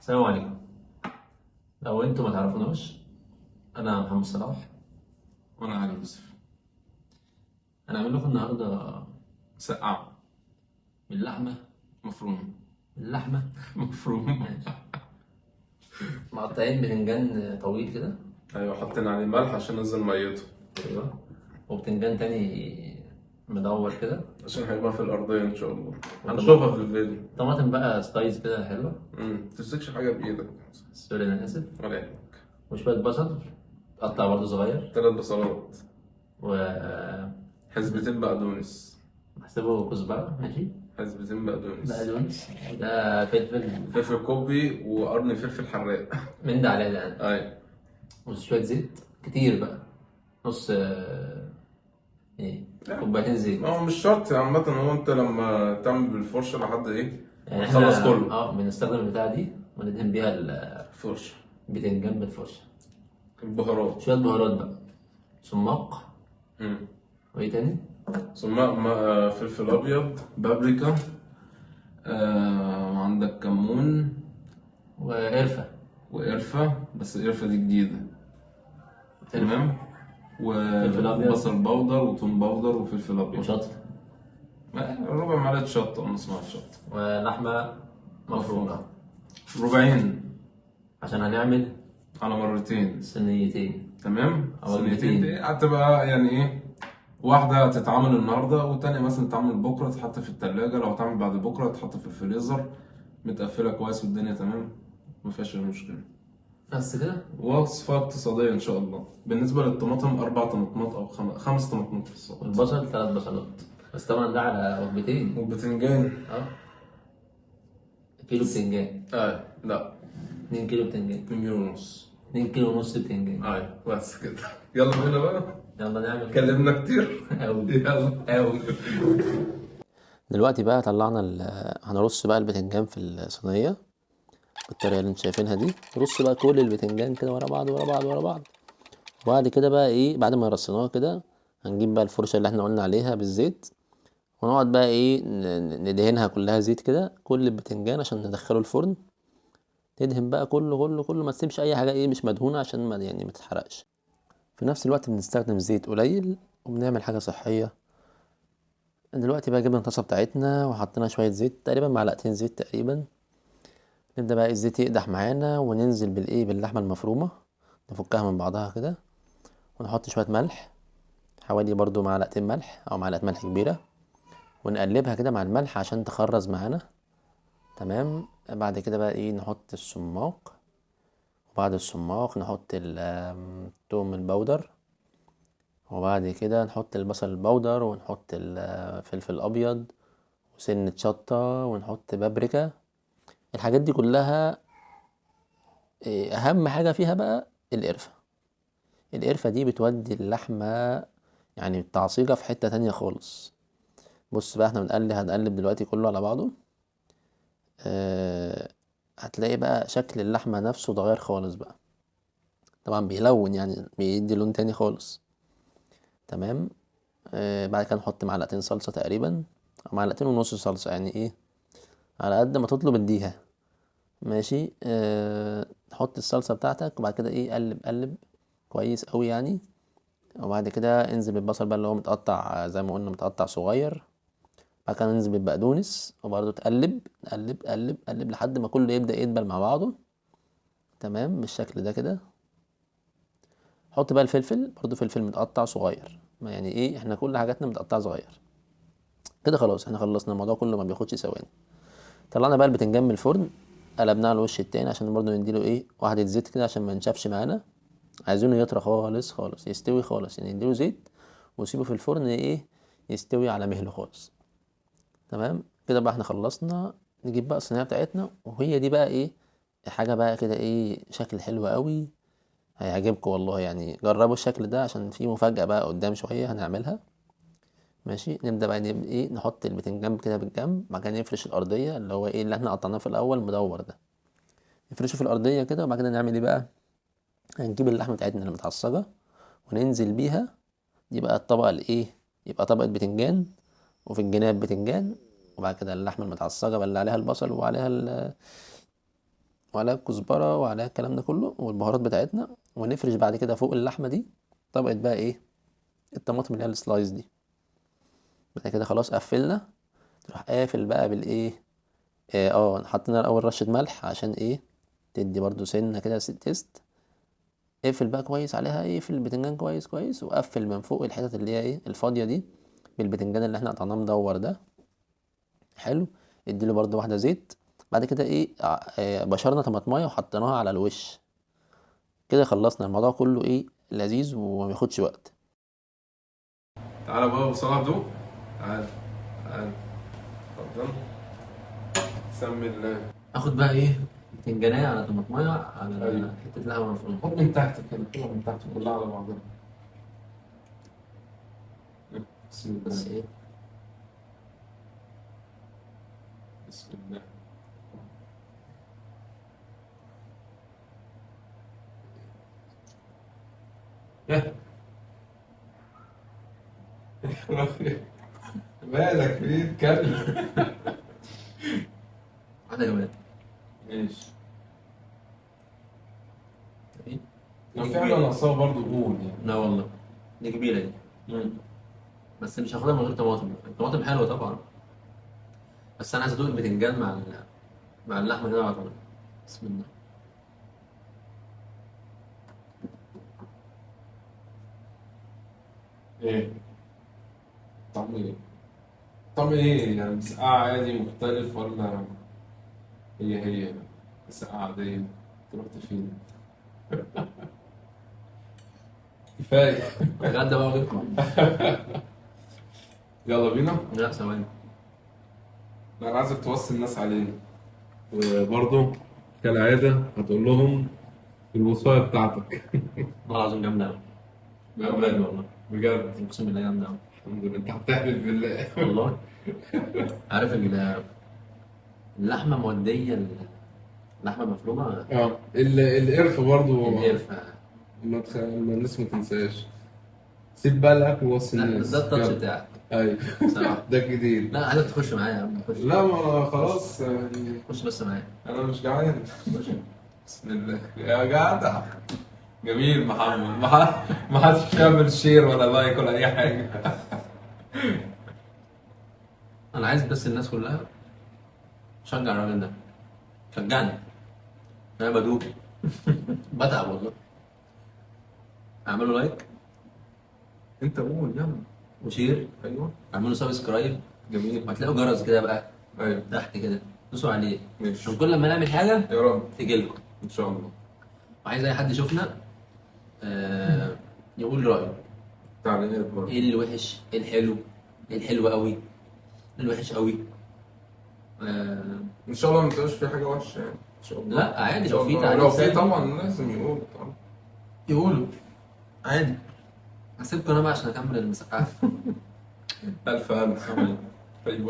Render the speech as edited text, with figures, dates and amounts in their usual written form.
السلام عليكم. لو انتوا ما تعرفوناش، انا محمد صلاح. وانا علي يوسف. هنعمل لكم النهارده سقعة باللحمه. مفروم. باللحمه مفروم. ماشي. مقطعين بتنجان طويل كده. ايوه، حطينا عليه ملح عشان ننزل ميته ايوه. وبتنجان تاني مدور كده. عشان هيبقى في الارضية ان شاء الله. وطماطم. هنشوفها في الفيديو. طماطم بقى سلايز كده حلوه. متمسكش حاجة بايدك. سوري انا اسف. ولا يهمك. وشويه بصل تقطع برضه صغير. 3 بصلات. و حزبتين بقدونس. بحسبه كزبره. ماشي. حزبتين بقدونس. بقدونس. ده فلفل. فلفل كوبي وقرن فلفل حراق. من ده على ده يعني. ايوه. وشويه زيت كتير بقى. نص ايه، كوبايتين زيت. ما هو مش شرط عامة، هو انت لما تعمل بالفرشة لحد ايه يعني تخلص احنا كله. بنستخدم البتاعة دي وندهن بيها فرشة. البتنجان بالفرشة. البهارات. شوية بهارات بقى. سماق. مم. وايه تاني؟ ثم فلفل ابيض، بابريكا، عندك كمون وقرفة. وقرفة، بس القرفة دي جديدة. تمام. فلفل أبيض. وبصل بودر وثوم بودر وفلفل أبيض. وشطة. ربع معلقة شطة أو نص معلقة شطة. ولحمة مفرومة. ربعين. عشان هنعمل على مرتين. صينيتين. تمام. أو السنتين دي هتبقى يعني إيه، واحدة هتتعمل النهاردة والتانية مثلا تتعمل بكرة تتحط في التلاجة، لو هتعمل بعد بكرة تتحط في الفريزر متقفلة كويس والدنيا تمام، مفيهاش أي مشكلة. بس كده. وصفة اقتصادية إن شاء الله. بالنسبة للطماطم 4 طماطمات أو 5 طماطمات في الصوت. والبصل 3 بصلات. بس طبعا ده على وجبتين. والبتنجان اه. كيلو بتنجان. لا، 2 كيلو بتنجان. 2 كيلو ونص. 2 كيلو ونص بتنجان. بس كده. يلا بينا بقى. يلا نعمل. اتكلمنا كتير. أوي. يلا. أوي. دلوقتي بقى طلعنا هنرص بقى البتنجان في الصينية بالطريقة اللي انتوا شايفينها دي. نرص بقى كل البتنجان كده ورا بعض ورا بعض ورا بعض. وبعد كده بقى ايه، بعد ما رصيناه كده هنجيب بقى الفرشة اللي احنا قلنا عليها بالزيت، ونقعد بقى ايه ندهنها كلها زيت كده كل البتنجان عشان ندخله الفرن. تدهن بقى كله كله كله، ما تسيبش اي حاجة ايه مش مدهونة عشان ما تتحرقش. في نفس الوقت بنستخدم زيت قليل وبنعمل حاجة صحية. دلوقتي بقى جبنا الطاسة بتاعتنا وحطينا شوية زيت، تقريبا معلقتين زيت تقريبا. نبدأ بقى الزيت يقدح معانا وننزل باللحمة المفرومة، نفكها من بعضها كده، ونحط شوية ملح، حوالي برضو معلقتين ملح أو معلقة ملح كبيرة، ونقلبها كده مع الملح عشان تخرز معانا. تمام. بعد كده بقى ايه نحط السماق، وبعد السماق نحط التوم البودر، وبعد كده نحط البصل البودر، ونحط الفلفل الأبيض وسنة شطة، ونحط بابريكا. الحاجات دي كلها أهم حاجة فيها بقى القرفة. القرفة دي بتودي اللحمة يعني التعصيجة في حتة تانية خالص. بص بقى احنا هنقلب دلوقتي كله على بعضه. اه. هتلاقي بقى شكل اللحمة نفسه اتغير خالص بقى. طبعا بيلون يعني بيدي لون تاني خالص. تمام. بعد كده نحط معلقتين صلصة تقريبا، أو معلقتين ونص صلصة، يعني ايه على قد ما تطلب اديها. ماشي. تحط الصلصة بتاعتك وبعد كده ايه قلب قلب كويس قوي يعني. وبعد كده انزل بالبصل بقى اللي هو متقطع زي ما قلنا متقطع صغير. بعد كده ننزل بالبقدونس وبرضه تقلب قلب قلب قلب لحد ما كله يبدأ يدبل مع بعضه. تمام بالشكل ده كده. حط بقى الفلفل، برضه فلفل متقطع صغير، ما يعني ايه احنا كل حاجاتنا متقطعة صغير كده. خلاص احنا خلصنا الموضوع كله، ما بياخدش ثواني. طلعنا بقى البتنجان من الفرن، قلبناه على الوش التاني عشان برضه نديله ايه واحدة زيت كده عشان ما ينشفش معانا. عايزينه يطرى خالص خالص، يستوي خالص يعني، نديله زيت وسيبه في الفرن ايه يستوي على مهله خالص. تمام كده بقى احنا خلصنا. نجيب بقى الصينية بتاعتنا، وهي دي بقى ايه حاجة بقى كده ايه شكل حلو قوي. هيعجبكم والله يعني، جربوا الشكل ده عشان في مفاجأة بقى قدام شوية هنعملها. ماشي. نبدأ بقى ايه نحط البتنجان كده بالجنب، بعد كده نفرش الأرضية اللي هو ايه اللي احنا قطعناه في الأول مدور ده، نفرشه في الأرضية كده. وبعد كده نعمل ايه بقى، هنجيب اللحمة بتاعتنا اللي متعصجة وننزل بيها. دي بقى الطبقة الايه، يبقى طبقة بتنجان وفي الجناب بتنجان، وبعد كده اللحمة المتعصجة بقى اللي عليها البصل وعليها وعليها الكزبرة وعليها الكلام ده كله والبهارات بتاعتنا، ونفرش بعد كده فوق اللحمة دي طبقة بقى ايه، الطماطم اللي هي السلايس دي. بعد كده خلاص قفلنا، تروح قافل بقى بالايه، حطينا الاول رشة ملح عشان ايه، تدي برضو سنة كده تيست. اقفل بقى كويس عليها، اقفل البتنجان كويس كويس، وقفل من فوق الحتت اللي هي ايه الفاضية دي بالبتنجان اللي احنا قطعناه مدور ده. حلو. اديله برضو واحدة زيت. بعد كده ايه بشرنا طماطمايه وحطيناها على الوش. كده خلصنا الموضوع كله، ايه لذيذ وما بياخدش وقت. تعالى بقى وصلاح دوق. تعالى تعالى، اتفضل. سمي الله. اخد بقى ايه بتنجانية على طماطمايه على أيوة. حتة لحمة مفرومة. خد من تحت كده، خد من تحت كلها على بعضها. بسم الله. بس ايه، بسم الله. مالك ليه اتكلم؟ واحدة كمان. ماشي. ايه لو في حاجة ناقصاها برضه قول يعني. لا والله، دي كبيرة دي. بس مش هاخدها من غير طماطم، الطماطم حلوة طبعا، بس انا عايز ادوق البتنجان مع اللحمة كده على طول. بسم الله. ايه؟ طعم ايه؟ طعم ايه؟ يعني مسقعة عادي مختلف ولا هي مسقعة عادية؟ انت رحت فين؟ كفاية. اتغدى بقى واجيبكم. يلا بينا. لا ثواني. لا انا عايزك توصي الناس عليه، وبرضه كالعادة هتقول لهم الوصاية بتاعتك. والله العظيم جامدة أوي. بجد والله. بجد. اقسم بالله جامدة أوي. الحمد لله، انت هتحلف بالله. والله. عارف اللحمة مودية اللحمة مفرومة. اه القرف برضه القرفة. ما الناس ما تنساش. سيب بقى الاكل ووصي لا الناس. ده التاتش يلا. بتاعك ايوه. بصراحة. ده الجديد. لا عايزك تخش معايا يا عم، خش. لا ما خلاص يعني. خش بس معايا. انا مش جعان. خش. بسم الله يا جدع. جميل محمد. ما حدش يعمل شير ولا لايك ولا اي حاجه. أنا عايز بس الناس كلها تشجع الراجل ده، شجعني. أنا بدوب. بتعب والله. اعملوا لايك انت قول يلا. وشير، ايوه. اعملوا سبسكرايب، جميل. وهتلاقوا جرس كده بقى ايوه. تحت كده، دوسوا عليه ماشي. عشان كل ما نعمل حاجة يا رب تجيلكم. ان شاء الله. وعايز أي حد يشوفنا يقول رأيه. تعليقات برضه. ايه الوحش، ايه الحلو، ايه الحلو قوي، ايه الوحش قوي. ان شاء الله ما تبقاش في حاجه وحشه يعني، ان شاء الله. لا عادي، إن شاء لو في الله. تعليق لو في سلبي طبعا لازم يقول طبعا. يقولوا عادي. هسيبكم انا بقى عشان اكمل المسقعة. الف الف. طيب.